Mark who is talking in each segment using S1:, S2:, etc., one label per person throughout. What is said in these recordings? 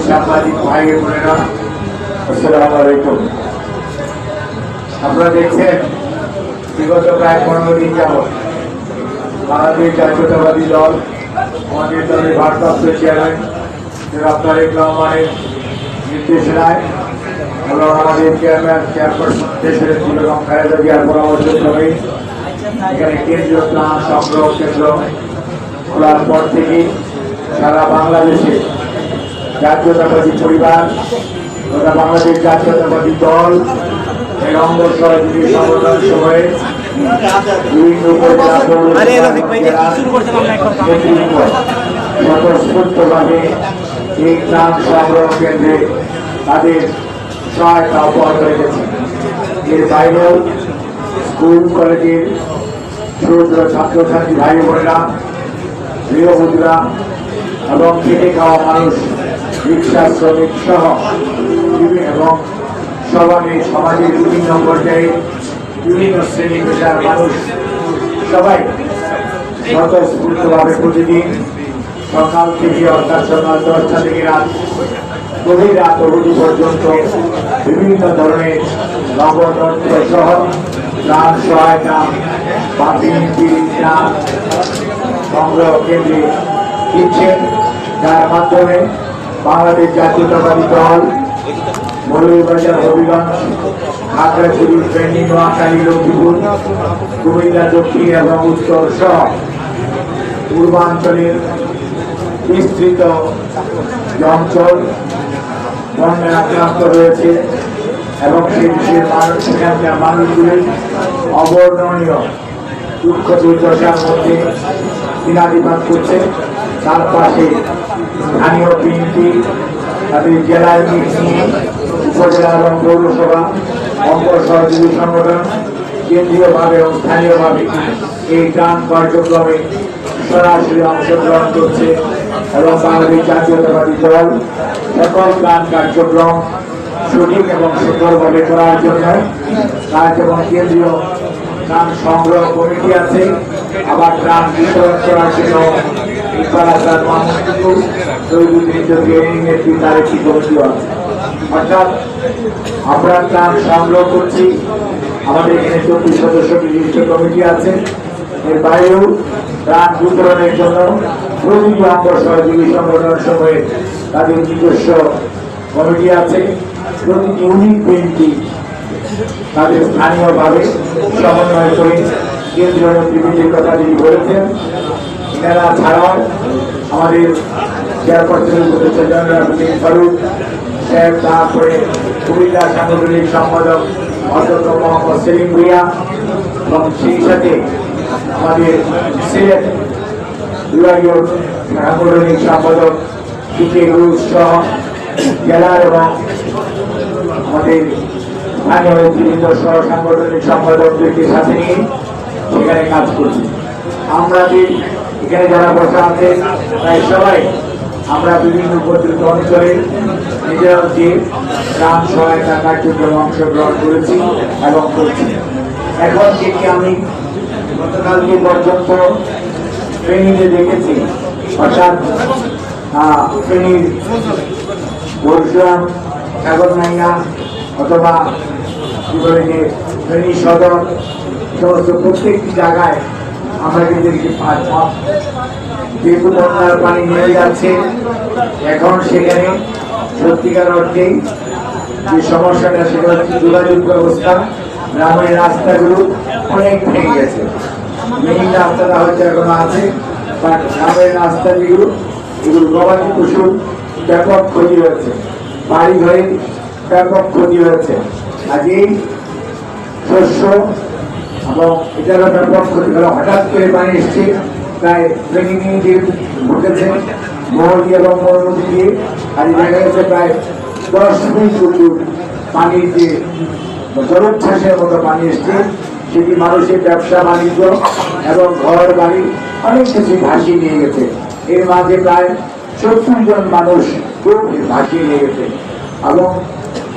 S1: সাংবাদিক ভাই বোনেরা, আসসালামু আলাইকুম। আপনারা দেখছেন বিগত প্রায় 15 দিন যাবৎ বাংলাদেশ জাতীয়তাবাদী দল, আমাদের দলের ভারপ্রাপ্ত চেয়ারম্যান জনাব তারেক রহমানের নির্দেশনায় এবং আমাদের চেয়ারপারসন দেশের বেগম খালেদা জিয়ার পরামর্শক্রমে এখানে কেন্দ্রীয় ত্রাণ সংগ্রহ কেন্দ্র খোলার পর থেকে সারা বাংলাদেশে জাতীয়তাবাদী পরিবার তথা বাংলাদেশ জাতীয়তাবাদী দল এর অঙ্গ সহযোগী সংগঠন সময়ে বিভিন্ন স্বতঃস্ফূর্তভাবে এই ত্রাণ সংগ্রহ কেন্দ্রে তাদের সহায়তা অব্যাহত রেখেছে। এর বাইরেও স্কুল কলেজের ছোট ছাত্রছাত্রী ভাই বোনেরা, গৃহবধূরা এবং খেটে খাওয়া মানুষ, রিক্সা শ্রমিক সহ এবং সমাজের বিভিন্ন পর্যায়ে বিভিন্ন শ্রেণী পেশার মানুষ সবাই স্বতঃস্ফূর্তভাবে প্রতিদিন সকাল থেকে অর্থাৎ সকাল 10টা থেকে গভীর রাত অবধি পর্যন্ত বিভিন্ন ধরনের নগদ অর্থ সহ ত্রাণ সহায়তা বা ত্রাণ সংগ্রহ কেন্দ্রে দিচ্ছেন, যার মাধ্যমে বাংলাদেশ জাতীয়তাবাদী দল মৌলভীবাজার, হবিগঞ্জ, খাগড়াছড়ি, ফেনী, নোয়াখালী, লক্ষ্মীপুর, কুমিল্লা দক্ষিণ এবং উত্তর সহ পূর্বাঞ্চলের বিস্তৃত অঞ্চল বন্যায় আক্রান্ত রয়েছে এবং সেই দেশের সেখানকার মানুষগুলি অবর্ণনীয় দুঃখ দুর্দশার মধ্যে দিনাতিপাত করছে। তার পাশে স্থানীয় বিএনপি তাদের জেলায় উপজেলা এবং পৌরসভা অঙ্গ সহযোগী সংগঠন কেন্দ্রীয়ভাবে ও স্থানীয়ভাবে এই ত্রাণ কার্যক্রমে সরাসরি অংশগ্রহণ করছে এবং বাংলাদেশ জাতীয়তাবাদী দল সকল ত্রাণ কার্যক্রম সঠিক এবং সুন্দরভাবে করার জন্য কাজ এবং কেন্দ্রীয় ত্রাণ সংগ্রহ কমিটি আছে, আবার ত্রাণ বিতরণ করার জন্য তার একটি কমিটিও আছে। অর্থাৎ আমরা ত্রাণ সংগ্রহ করছি, আমাদের এখানে 24 সদস্য বিশিষ্ট কমিটি আছে। এর বাইরেও ত্রাণ বিতরণের জন্য প্রতিটি অঙ্গ সহযোগী সংগঠন সময়ে তাদের নিজস্ব কমিটি আছে। প্রতিটি ইউনিট বিএনপি তাদের স্থানীয়ভাবে সমন্বয় করে কেন্দ্রীয় নেতৃবৃন্দের কথা যিনি বলেছেন, এনারা ছাড়াও আমাদের চেয়ারপারসন উপদেষ্টা জেনারেল ফারুক সাহেব, তারপরে কুমিল্লা সাংগঠনিক সম্পাদক অধ্যক্ষ মোহাম্মদ সেলিম ভুইয়া এবং সেই সাথে আমাদের সিলেট বিভাগীয় সাংগঠনিক সম্পাদক পিকে ঘোষ সহ জেলার এবং আমাদের স্থানীয় নেতৃবৃন্দ সহ সাংগঠনিক সম্পাদকদেরকে সাথে নিয়ে সেখানে কাজ করছি। আমরা যে এখানে যারা বসা আছে প্রায় সবাই আমরা বিভিন্ন উপদ্রুত অঞ্চলে নিজেরাও যে ত্রাণ সহায়তা কার্যক্রমে অংশগ্রহণ করেছি এবং করছি। এখন যেটি আমি গতকালকে পর্যন্ত ফেনীতে দেখেছি, অর্থাৎ ফেনীর বর্ষাম, সাগরনাইয়া অথবা কি বলে যে ফেনী সদর সমস্ত প্রত্যেকটি জায়গায় আমরা কিন্তু যেহেতু বন্যার পানি নেমে যাচ্ছে, এখন সেখানে সত্যিকার অর্থেই যে সমস্যাটা সেটা হচ্ছে যোগাযোগ ব্যবস্থা। গ্রামের রাস্তাগুলো অনেক ভেঙে গেছে, মেইন রাস্তাটা হয়তো এখনো আছে, বাট গ্রামের রাস্তা যেগুলো এগুলো গবাদি পশুর ব্যাপক ক্ষতি হয়েছে, বাড়ি ঘরে ব্যাপক ক্ষতি হয়েছে। আজ এই শস্য এবং এটারও ব্যাপক ক্ষতি হলো। হঠাৎ করে পানি এসছে, প্রায় ভেঙে দিয়ে ঢুকেছে মহলি এবং মরুনদী দিয়ে, আর দেখা গেছে প্রায় 10 ফুট উঁচু পানির যে জলোচ্ছ্বাসের মতো পানি এসছে, সেটি মানুষের ব্যবসা বাণিজ্য এবং ঘর বাড়ি অনেক কিছু ভাসিয়ে নিয়ে গেছে। এর মাঝে প্রায় 70 জন মানুষ খুব ভাসিয়ে নিয়ে গেছে এবং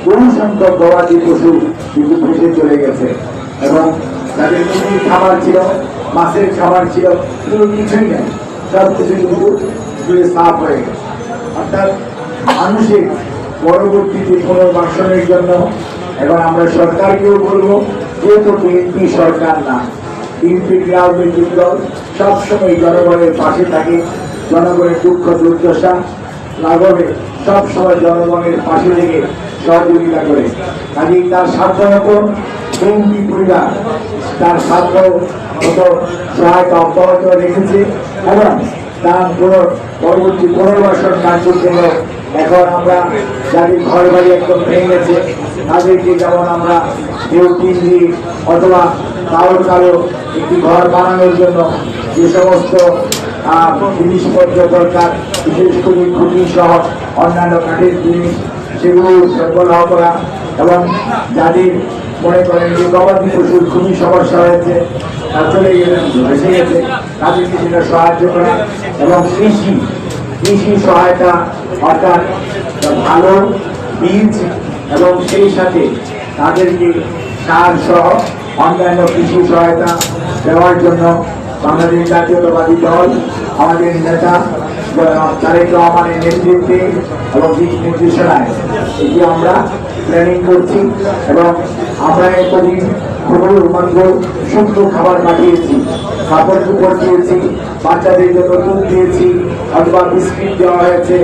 S1: বহু সংখ্যক গবাদি পশু কিন্তু ভেসে চলে গেছে এবং তাদের মুরগির খাবার ছিল, মাছের খাবার ছিল, কোনো কিছুই নেই, সব কিছু কিন্তু সাফ হয়ে গেছে। অর্থাৎ মানুষের পরবর্তীতে পুনর্বাসনের জন্য। এবং আমরা সরকারকেও বলবো, যেহেতু বিএনপি সরকার না, বিএনপি রাজনৈতিক দল সবসময় জনগণের পাশে থাকে, জনগণের দুঃখ দুর্দশা লাঘবে সবসময় জনগণের পাশে থেকে সহযোগিতা করে। কাজেই তার সাধ্যমতো বিএনপি পরিবার তার সাধ্য মতো সহায়তা অব্যাহত রেখেছে এবং তার পরবর্তী পুনর্বাসন কার্যের জন্য এখন আমরা যাদের ঘর বাড়ি একদম ভেঙে গেছে তাদেরকে যেমন আমরা কেউ টিন দিয়ে অথবা কারো একটি ঘর বানানোর জন্য যে সমস্ত জিনিসপত্র দরকার, বিশেষ করে খুঁটি সহ অন্যান্য কাঠের জিনিস সেগুলো সরবরাহ করা এবং যাদের মনে করেন যে গবাদি পশুর খুবই সমস্যা হয়েছে, চলে গেলেন ভেসে গেছে, তাদেরকে সেটা সাহায্য করা এবং কৃষি সহায়তা অর্থাৎ ভালো বীজ এবং সেই সাথে তাদেরকে সার সহ অন্যান্য কৃষি সহায়তা দেওয়ার জন্য বাংলাদেশ জাতীয়তাবাদী দল আমাদের নেতা তারেক রহমানের নেতৃত্বে এবং দিক নির্দেশনায় এটি আমরা প্ল্যানিং করছি এবং আমরা এতদিন খুবই শুকনো খাবার পাঠিয়েছি, কাপড় চুপড় দিয়েছি, বাচ্চাদের জন্য দুধ দিয়েছি অথবা বিস্কিট দেওয়া হয়েছে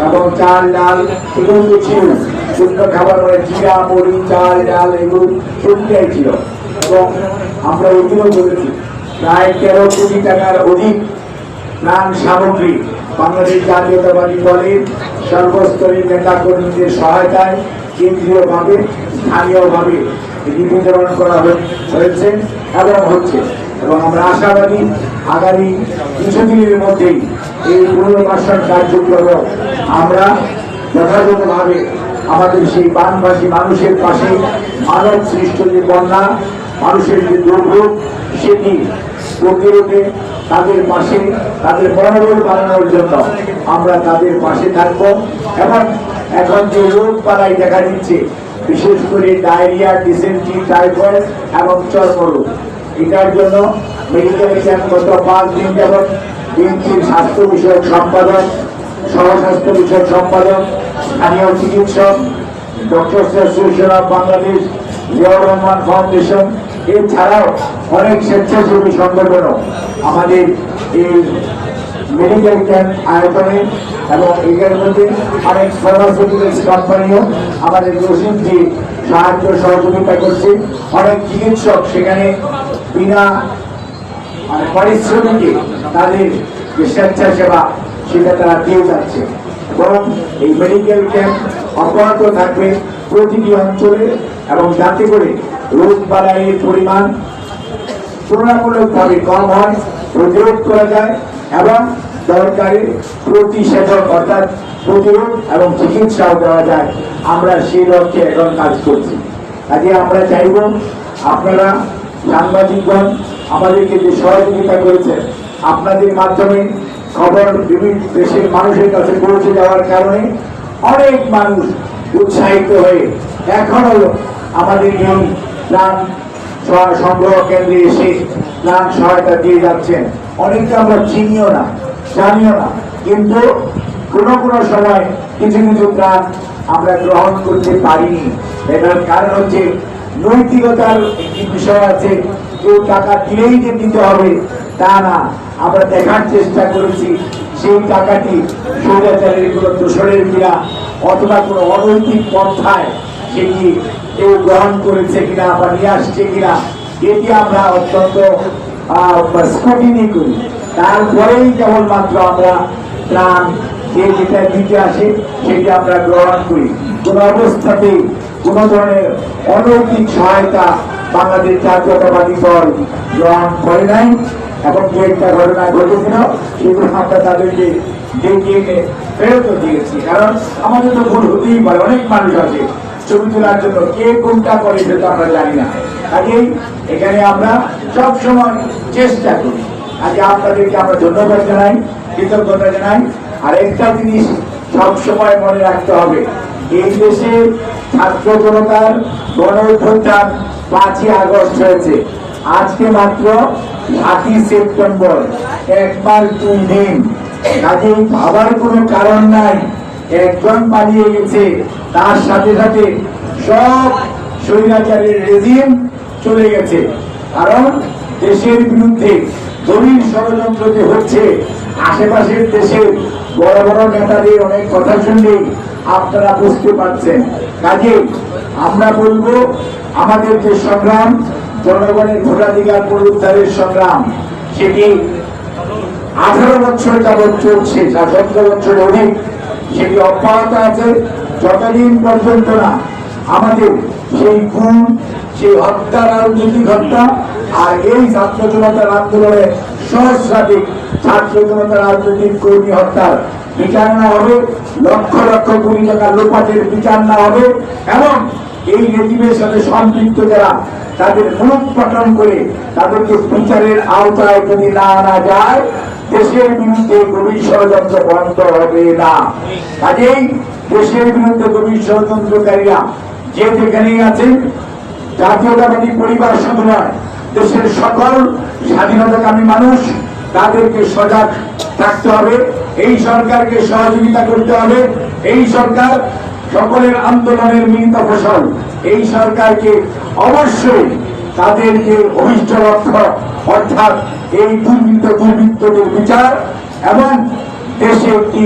S1: এবং চাল ডাল এগুলো তো ছিল শুকনো খাবার, মানে জিরা মুড়ি চাল ডাল এগুলো সবটাই ছিল এবং আমরা ওইগুলো বলেছি প্রায় 13 কোটি টাকার অধিক ত্রাণ সামগ্রী বাংলাদেশ জাতীয়তাবাদী দলের সর্বস্তরের নেতা কর্মীদের সহায়তায় কেন্দ্রীয়ভাবে স্থানীয়ভাবে এটি বিতরণ করা হয়েছে এবং হচ্ছে এবং আমরা আশাবাদী আগামী কিছুদিনের মধ্যেই এই পুনর্বাসন কার্যক্রম আমরা যথাযথভাবে আমাদের সেই বানবাসী মানুষের পাশে মানব সৃষ্ট যে বন্যা মানুষের যে দুর্ভোগ সেটি প্রতিরোধে তাদের পাশে তাদের মনোবল বাড়ানোর জন্য আমরা তাদের পাশে থাকবো এবং এখন যে রোগ পালাই দেখা দিচ্ছে বিশেষ করে ডায়রিয়া, ডিসেন্ট্রি, টাইফয়েড এবং চর্মরোগ, এটার জন্য মেডিকেল ক্যাম্প গত 5 দিন যাবৎ বিএনপির স্বাস্থ্য বিষয়ক সম্পাদক, সহস্বাস্থ্য বিষয়ক সম্পাদক, স্থানীয় চিকিৎসক, doctors association of Bangladesh, Ziaur Rahman foundation এছাড়াও অনেক স্বেচ্ছাসেবী সংগঠনও আমাদের এই মেডিকেল ক্যাম্প আয়োজনে এবং এর মধ্যে অনেক ফার্মাসিউটিক্যালস কোম্পানিও আমাদের রসিদ দিয়ে সাহায্য সহযোগিতা করছে। অনেক চিকিৎসক সেখানে বিনা পারিশ্রমিকে তাদের যে স্বেচ্ছাসেবা সেটা তারা দিয়ে যাচ্ছে এবং এই মেডিকেল ক্যাম্প অব্যাহত থাকবে প্রতিটি অঞ্চলে এবং যাতে করে রোগ বালাইয়ের পরিমাণ তুলনামূলকভাবে কম হয়, প্রতিরোধ করা যায় এবং দরকারি প্রতিষেধক অর্থাৎ প্রতিরোধ এবং চিকিৎসাও দেওয়া যায়। আমরা সেই লক্ষ্যে এখন কাজ করছি। কাজে আমরা চাইব আপনারা সাংবাদিকগণ আমাদেরকে যে সহযোগিতা করেছেন, আপনাদের মাধ্যমে খবর বিভিন্ন দেশের মানুষের কাছে পৌঁছে যাওয়ার কারণে অনেক মানুষ উৎসাহিত হয়ে এখনো আমাদের এই ত্রাণ সংগ্রহ কেন্দ্রে এসে ত্রাণ সহায়তা দিয়ে যাচ্ছেন। অনেকটা আমরা চিনিও না, জানিও না, কিন্তু কোনো সময় কিছু ত্রাণ আমরা গ্রহণ করতে পারিনি। এটার কারণ হচ্ছে নৈতিকতার একটি বিষয় আছে, কেউ টাকা দিলেই যে দিতে হবে তা না। আমরা দেখার চেষ্টা করেছি সেই টাকাটি স্বৈরাচারের কোনো দোসরের কিনা অথবা কোনো অনৈতিক পন্থায় সেটি কেউ গ্রহণ করেছে কিনা বা নিয়ে আসছে কিনা, এটি আমরা অত্যন্ত স্ক্রুটিনি করি। তারপরেই কেবলমাত্র আমরা ত্রাণ যেটা দিতে আসে সেটা আমরা গ্রহণ করি। কোনো অবস্থাতেই কোনো ধরনের অনৈতিক সহায়তা বাংলাদেশ জাতীয়তাবাদী দল গ্রহণ করে নাই। এখন যে একটা ঘটনা ঘটেছিল সেগুলো আমরা তাদেরকে ডেকে ফেরত দিয়েছি, কারণ আমাদের তো ভুল হতেই পারে, অনেক মানুষ আছে ছবি তোলার জন্য, কে কোনটা করে সেটা আমরা জানি না। কাজেই এখানে আমরা সবসময় চেষ্টা করি। আজকে আপনাদেরকে আমরা ধন্যবাদ জানাই, কৃতজ্ঞতা জানাই। আর একটা জিনিস সবসময় মনে রাখতে হবে, এই দেশে ছাত্র জনতার গণ অভ্যুত্থান 5ই আগস্ট হয়েছে, আজকে মাত্র 7ই সেপ্টেম্বর, 1 মাস 2 দিন। কাজেই ভাবার কোনো কারণ নাই একজন পালিয়ে গেছে, তার সাথে সাথে সব স্বৈরাচারের রেজিম চলে গেছে। কারণ দেশের বিরুদ্ধে গভীর ষড়যন্ত্র যে হচ্ছে, আশেপাশের দেশের বড় বড় নেতাদের অনেক কথা শুনলেই আপনারা বুঝতে পারছেন। কাজে আমরা বলবো, আমাদের যে সংগ্রাম, জনগণের ভোটাধিকার পুনরুদ্ধারের সংগ্রাম, সেটি 18 বছর যাবৎ চলছে, 17 বছর অধিক, সেটি অব্যাহত আছে যতদিন পর্যন্ত না আমাদের সেই খুন, সেই হত্যা, রাজনৈতিক হত্যা আর এই ছাত্র জনতার আন্দোলনে সহস্রাধিক ছাত্র জনতার রাজনৈতিক কর্মী হত্যার বিচার না হবে, লক্ষ লক্ষ কোটি টাকা লোপাটের বিচার না হবে, এবং এই রেজিমের সাথে সম্পৃক্ত যারা তাদের মূলোৎপাটন করে তাদেরকে বিচারের আওতায় যদি না আনা যায়, দেশের বিরুদ্ধে গভীর ষড়যন্ত্র বন্ধ হবে না। কাজেই দেশের বিরুদ্ধে গভীর ষড়যন্ত্রকারীরা যে যেখানেই আছেন, জাতীয়তাবাদী পরিবার শুধু নয়, দেশের সকল স্বাধীনতাকামী মানুষ, তাদেরকে সজাগ থাকতে হবে। এই সরকারকে সহযোগিতা করতে হবে। এই সরকার সকলের আন্দোলনের মিলিত ফসল। এই সরকারকে অবশ্যই তাদেরকে অভিষ্ট লক্ষ্য, অর্থাৎ এই দুর্বৃত্তদের বিচার এবং দেশে একটি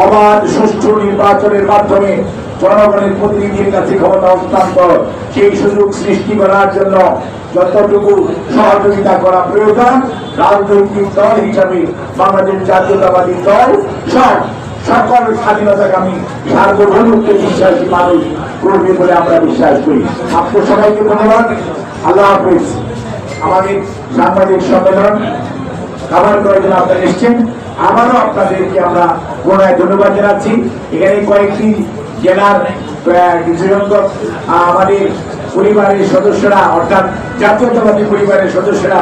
S1: অবাধ সুষ্ঠু নির্বাচনের মাধ্যমে জনগণের প্রতিনিধির কাছে ক্ষমতা হস্তান্তর, সেই সুযোগ সৃষ্টি করার জন্য যতটুকু সহযোগিতা করা প্রয়োজন, রাজনৈতিক দল হিসাবে বাংলাদেশ জাতীয়তাবাদী দল সকল স্বাধীনতাকামী সার্বভৌমত্বে বিশ্বাসী মানুষ করবে বলে আমরা বিশ্বাস করি। আপনার সবাইকে ধন্যবাদ। আল্লাহ হাফিজ। আমাদের সাংবাদিক সম্মেলন খাবার করার জন্য আপনারা এসছেন, আবারও আপনাদেরকে আমরা পুনরায় ধন্যবাদ জানাচ্ছি। এখানে কয়েকটি জেলার কিছু সংখ্যক আমাদের পরিবারের সদস্যরা, অর্থাৎ জাতীয়তাবাদী পরিবারের সদস্যরা